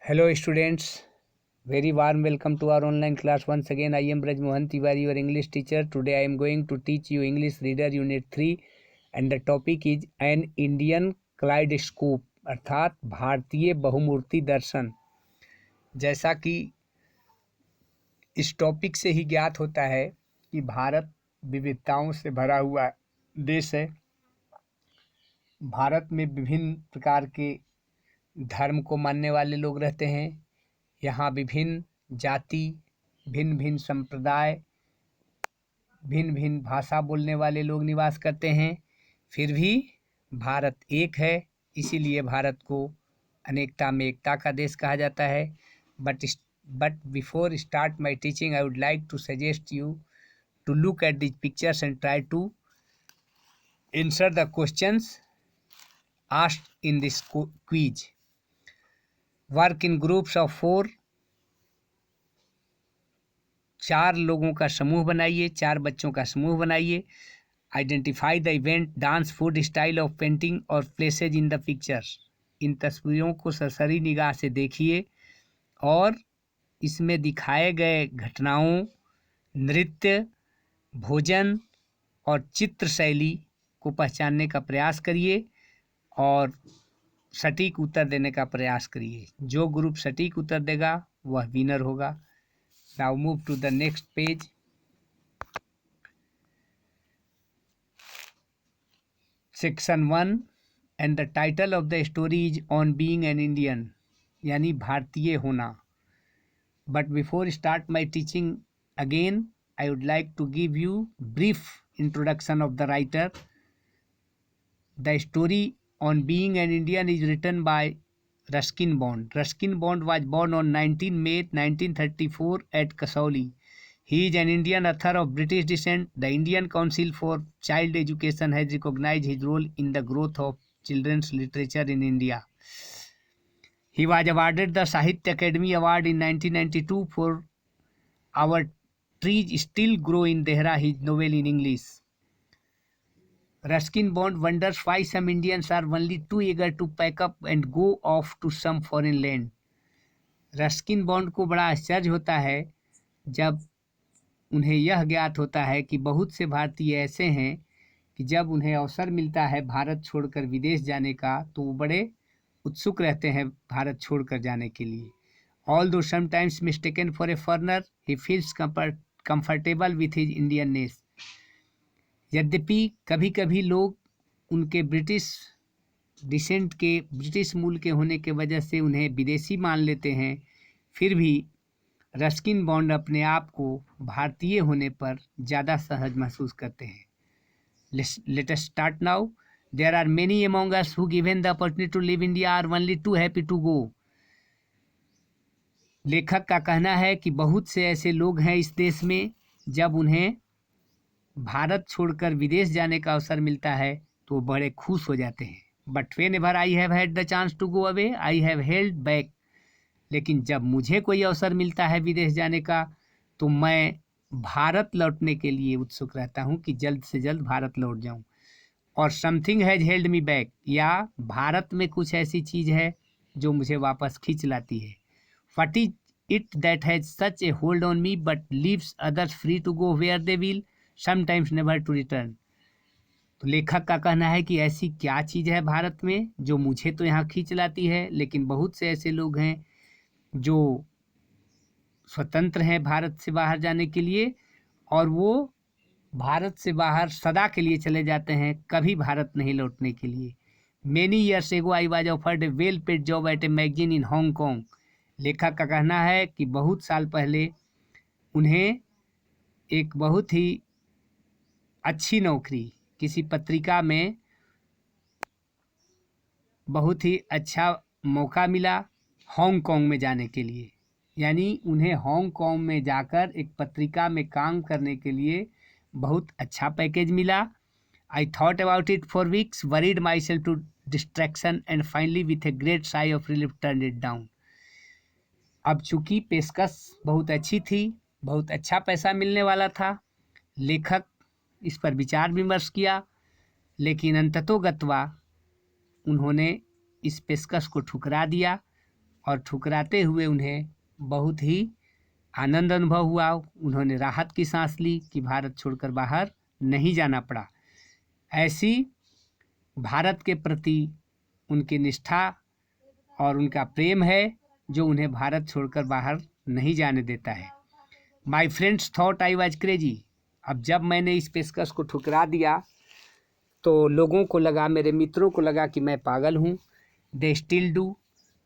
Hello students, very warm welcome to our online class. Once again I am Braj Mohan Tiwari, your English teacher. Today I am going to teach you English Reader Unit 3 and the topic is an Indian Kaleidoscope अर्थात भारतीय बहुमूर्ति दर्शन। जैसा कि इस topic से ही ज्ञात होता है कि भारत विविधताओं से भरा हुआ देश है। भारत में विभिन्न प्रकार के धर्म को मानने वाले लोग रहते हैं। यहाँ विभिन्न जाति, भिन्न भिन्न संप्रदाय, भिन्न भिन्न भाषा बोलने वाले लोग निवास करते हैं। फिर भी भारत एक है, इसीलिए भारत को अनेकता में एकता का देश कहा जाता है। But before start my teaching I would like to suggest you to look at this pictures and try to answer the questions asked in this quiz. Work in groups of 4। 4 लोगों का समूह बनाइए, 4 बच्चों का समूह बनाइए। Identify the event, dance, food, style of painting और places in the pictures. इन तस्वीरों को सरसरी निगाह से देखिए और इसमें दिखाए गए घटनाओं, नृत्य, भोजन और चित्र शैली को पहचानने का प्रयास करिए और सटीक उत्तर देने का प्रयास करिए। जो ग्रुप सटीक उत्तर देगा वह विनर होगा। Now move to the next page. Section 1 and the title of the story is on being an Indian, यानी भारतीय होना। But before start my teaching again, I would like to give you brief introduction of the writer. The story on being an Indian is written by Ruskin Bond. Ruskin Bond was born on 19 May 1934 at Kasauli. He is an Indian author of British descent. The Indian Council for Child Education has recognized his role in the growth of children's literature in India. He was awarded the Sahitya Academy Award in 1992 for Our Trees Still Grow in Dehra, his novel in English. Ruskin Bond wonders why some Indians are only too eager to pack up and go off to some foreign land. Ruskin bond को बड़ा आश्चर्य होता है जब उन्हें यह ज्ञात होता है कि बहुत से भारतीय ऐसे हैं कि जब उन्हें अवसर मिलता है भारत छोड़कर विदेश जाने का तो वो बड़े उत्सुक रहते हैं भारत छोड़कर जाने के लिए। Although sometimes mistaken for a foreigner, he feels comfortable with his Indianness. यद्यपि कभी कभी लोग उनके ब्रिटिश डिसेंट के, ब्रिटिश मूल के होने के वजह से उन्हें विदेशी मान लेते हैं, फिर भी रस्किन बॉन्ड अपने आप को भारतीय होने पर ज़्यादा सहज महसूस करते हैं। Let us start now. There are many among us who given the opportunity to live India are only too happy to go. लेखक का कहना है कि बहुत से ऐसे लोग हैं इस देश में जब उन्हें भारत छोड़कर विदेश जाने का अवसर मिलता है तो वो बड़े खुश हो जाते हैं। But whenever I have had the chance to go away, I have held back. लेकिन जब मुझे कोई अवसर मिलता है विदेश जाने का तो मैं भारत लौटने के लिए उत्सुक रहता हूँ कि जल्द से जल्द भारत लौट जाऊँ। और something has held me back, या भारत में कुछ ऐसी चीज़ है जो मुझे वापस खींच लाती है। What is it that has such a hold on me but leaves others free to go where they will, sometimes never to return. तो लेखक का कहना है कि ऐसी क्या चीज़ है भारत में जो मुझे तो यहाँ खींच लाती है, लेकिन बहुत से ऐसे लोग हैं जो स्वतंत्र हैं भारत से बाहर जाने के लिए और वो भारत से बाहर सदा के लिए चले जाते हैं, कभी भारत नहीं लौटने के लिए। Many years ago I was offered A well paid job eight a magazine in Hong Kong. लेखक का कहना है कि बहुत साल पहले उन्हें एक बहुत ही अच्छी नौकरी किसी पत्रिका में, बहुत ही अच्छा मौका मिला हांगकॉन्ग में जाने के लिए। यानी उन्हें हांगकॉन्ग में जाकर एक पत्रिका में काम करने के लिए बहुत अच्छा पैकेज मिला। I thought about it for weeks, worried myself to distraction and finally with a great sigh of relief turn it down. अब चूंकि पेशकश बहुत अच्छी थी, बहुत अच्छा पैसा मिलने वाला था, लेखक इस पर विचार विमर्श किया, लेकिन अंततोगत्वा उन्होंने इस पेशकश को ठुकरा दिया और ठुकराते हुए उन्हें बहुत ही आनंद अनुभव हुआ। उन्होंने राहत की सांस ली कि भारत छोड़कर बाहर नहीं जाना पड़ा। ऐसी भारत के प्रति उनकी निष्ठा और उनका प्रेम है जो उन्हें भारत छोड़कर बाहर नहीं जाने देता है। My friends thought I was crazy. अब जब मैंने इस पेशकश को ठुकरा दिया तो लोगों को लगा, मेरे मित्रों को लगा कि मैं पागल हूँ। They still do.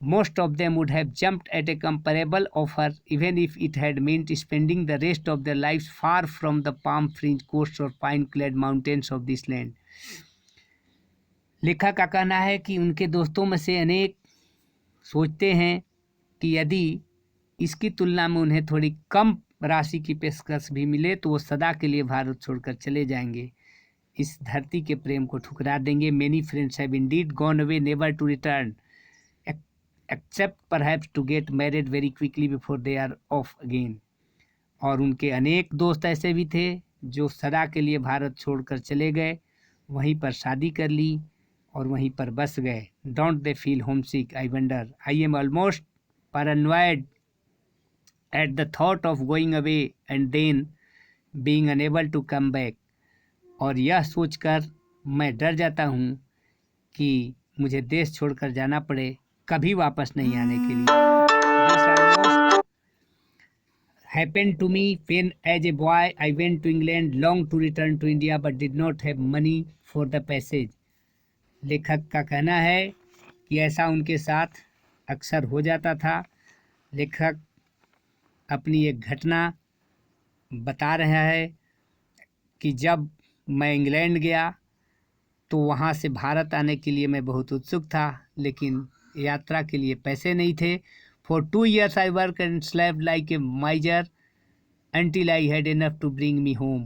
Most of them would have jumped at a comparable offer even if it had meant spending the rest of their lives far from the palm-fringed coasts or pine-clad mountains of this land. लेखक का कहना है कि उनके दोस्तों में से अनेक सोचते हैं कि यदि इसकी तुलना में उन्हें थोड़ी कम राशि की पेशकश भी मिले तो वो सदा के लिए भारत छोड़कर चले जाएंगे, इस धरती के प्रेम को ठुकरा देंगे। Many friends have indeed gone away never to return, except perhaps to get married very quickly before they are off again. और उनके अनेक दोस्त ऐसे भी थे जो सदा के लिए भारत छोड़कर चले गए, वहीं पर शादी कर ली और वहीं पर बस गए। Don't they feel homesick? I wonder. I am almost paranoid at the thought of going away and then being unable to come back. और यह सोचकर मैं डर जाता हूँ कि मुझे देश छोड़कर जाना पड़े, कभी वापस नहीं आने के लिए। This almost happened to me when as a boy I went to England, longed to return to India but did not have money for the passage. लेखक का कहना है कि ऐसा उनके साथ अक्सर हो जाता था। लेखक अपनी एक घटना बता रहा है कि जब मैं इंग्लैंड गया तो वहाँ से भारत आने के लिए मैं बहुत उत्सुक था, लेकिन यात्रा के लिए पैसे नहीं थे। For 2 years I worked and slaved like a miser until I had enough to bring me home.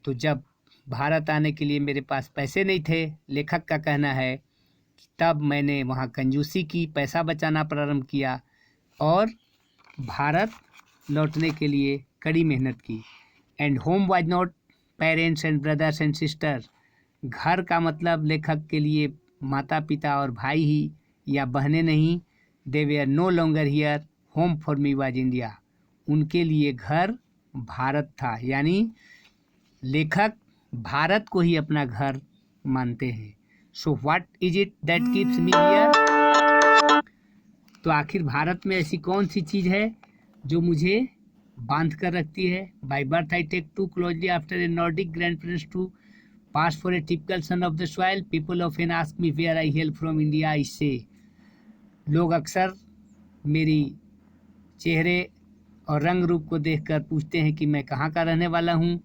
तो जब भारत आने के लिए मेरे पास पैसे नहीं थे, लेखक का कहना है कि तब मैंने वहाँ कंजूसी की, पैसा बचाना प्रारंभ किया और भारत लौटने के लिए कड़ी मेहनत की। And home was not parents and brothers and sister. घर का मतलब लेखक के लिए माता पिता और भाई ही या बहनें नहीं। They were no longer here, home for me was India. उनके लिए घर भारत था, यानी लेखक भारत को ही अपना घर मानते हैं। So what is it that keeps me here. तो आखिर भारत में ऐसी कौन सी चीज़ है जो मुझे बांध कर रखती है। By birth I take to closely after a Nordic grand prince to pass for a typical son of the soil. People often ask me where I hail from India. I say लोग अक्सर मेरी चेहरे और रंग रूप को देखकर पूछते हैं कि मैं कहाँ का रहने वाला हूँ,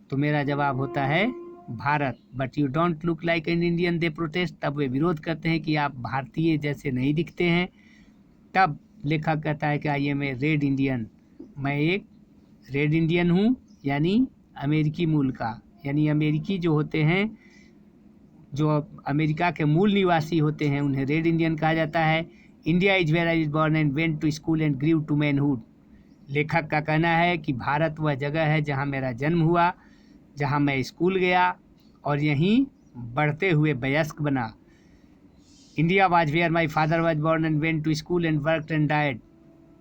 तो मेरा जवाब होता है Bharat. But you don't look like an Indian, they protest. तब वे विरोध करते हैं कि आप भारतीय जैसे नहीं दिखते हैं। तब लेखक कहता है कि I am a red Indian, मैं एक रेड इंडियन हूँ, यानी अमेरिकी मूल का, यानी अमेरिकी जो होते हैं, जो अमेरिका के मूल निवासी होते हैं, उन्हें रेड इंडियन कहा जाता है। India is where I is born and went to school and grew to manhood. लेखक का कहना है कि भारत वह जगह है जहाँ मेरा जन्म हुआ, जहाँ मैं स्कूल गया और यहीं बढ़ते हुए वयस्क बना। India was where my father was born and went to school and worked and died.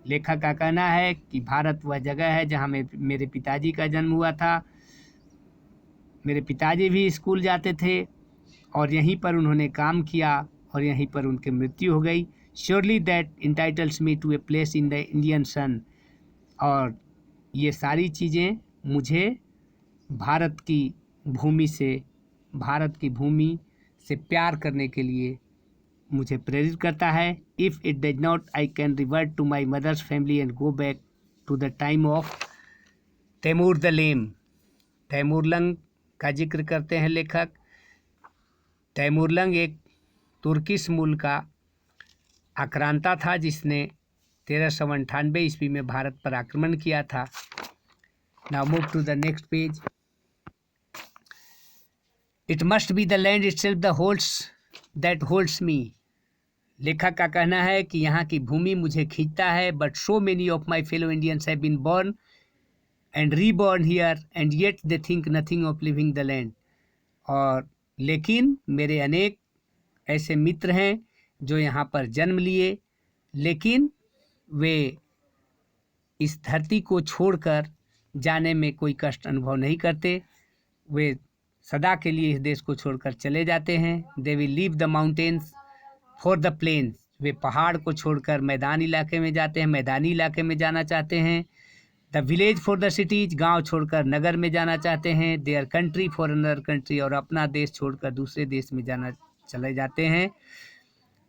लेखक का कहना है कि भारत वह जगह है जहाँ मेरे पिताजी का जन्म हुआ था, मेरे पिताजी भी स्कूल जाते थे और यहीं पर उन्होंने काम किया और यहीं पर उनकी मृत्यु हो गई। Surely that entitles me to a place in the Indian sun. और ये सारी चीज़ें मुझे भारत की भूमि से प्यार करने के लिए मुझे प्रेरित करता है। If it does not I can revert to my mother's family and go back to the time of Timur the lame. Timurlang का जिक्र करते हैं लेखक। तैमूरलंग एक तुर्किश मूल का आक्रांता था जिसने 1398 ईस्वी में भारत पर आक्रमण किया था। Now move to the next page. It must be the land itself that holds me. लेखक का कहना है कि यहाँ की भूमि मुझे खींचता है। But so many of my fellow Indians have been born and reborn here and yet they think nothing of leaving the land. और लेकिन मेरे अनेक ऐसे मित्र हैं जो यहाँ पर जन्म लिए लेकिन वे इस धरती को छोड़कर जाने में कोई कष्ट अनुभव नहीं करते। वे सदा के लिए इस देश को छोड़कर चले जाते हैं। They will leave the mountains for the plains. वे पहाड़ को छोड़कर मैदानी इलाके में जाते हैं, मैदानी इलाके में जाना चाहते हैं। The village for the cities. गांव छोड़कर नगर में जाना चाहते हैं। Their country for another country. और अपना देश छोड़कर दूसरे देश में जाना चले जाते हैं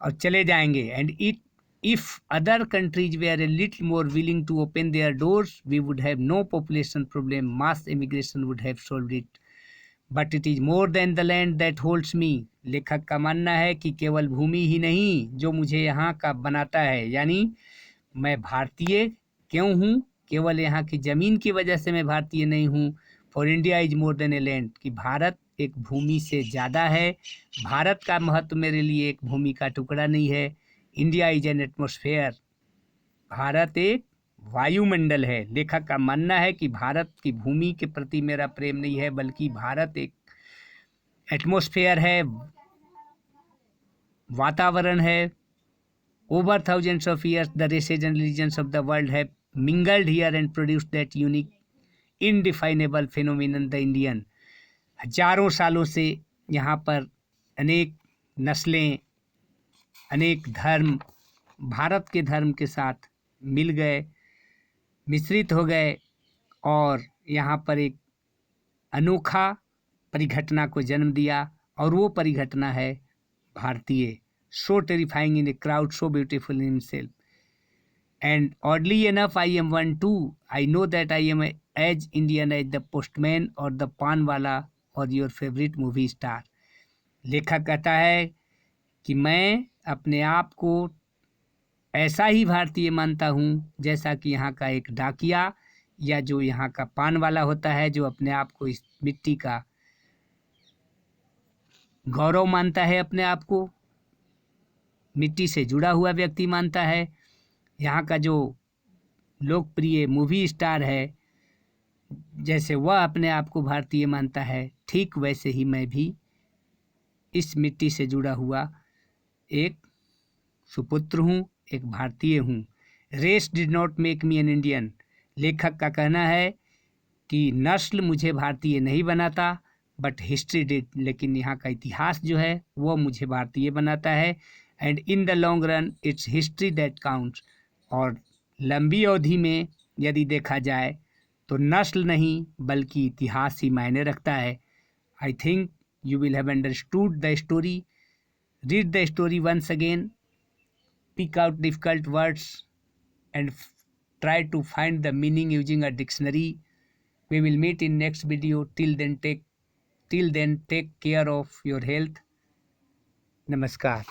और चले जाएंगे। And if other countries were a little more willing to open their doors, we would have no population problem. Mass immigration would have solved it. But it is more than the land that holds me. लेखक का मानना है कि केवल भूमि ही नहीं जो मुझे यहाँ का बनाता है, यानी मैं भारतीय क्यों हूँ, केवल यहाँ की ज़मीन की वजह से मैं भारतीय नहीं हूँ। For India is more than a land, कि भारत एक भूमि से ज़्यादा है। भारत का महत्व मेरे लिए एक भूमि का टुकड़ा नहीं है। India is an atmosphere. Bharat एक वायुमंडल है। लेखक का मानना है कि भारत की भूमि के प्रति मेरा प्रेम नहीं है, बल्कि भारत एक एटमॉस्फेयर है, वातावरण है। Over thousands of years the races and religions of the world have mingled here and produced that unique indefinable phenomenon the Indian. हजारों सालों से यहाँ पर अनेक नस्लें, अनेक धर्म भारत के धर्म के साथ मिल गए, मिश्रित हो गए और यहाँ पर एक अनोखा परिघटना को जन्म दिया, और वो परिघटना है भारतीय। So terrifying in a crowd, so beautiful in himself, and oddly enough I am one too. I know that I am as Indian as the postman और द पान वाला और योर फेवरेट मूवी स्टार। लेखक कहता है कि मैं अपने आप को ऐसा ही भारतीय मानता हूँ जैसा कि यहाँ का एक डाकिया या जो यहाँ का पान वाला होता है, जो अपने आप को इस मिट्टी का गौरव मानता है, अपने आप को मिट्टी से जुड़ा हुआ व्यक्ति मानता है। यहाँ का जो लोकप्रिय मूवी स्टार है, जैसे वह अपने आप को भारतीय मानता है, ठीक वैसे ही मैं भी इस मिट्टी से जुड़ा हुआ एक सुपुत्र हूँ, एक भारतीय हूँ। Race did not make me an Indian. लेखक का कहना है कि नस्ल मुझे भारतीय नहीं बनाता, बट हिस्ट्री डिड। लेकिन यहाँ का इतिहास जो है वो मुझे भारतीय बनाता है। And in the long run it's history that counts. और लंबी अवधि में यदि देखा जाए तो नस्ल नहीं बल्कि इतिहास ही मायने रखता है। I think you will have understood the story. Read the story once again, pick out difficult words and try to find the meaning using a dictionary. We will meet in next video. Till then take care of your health. Namaskar.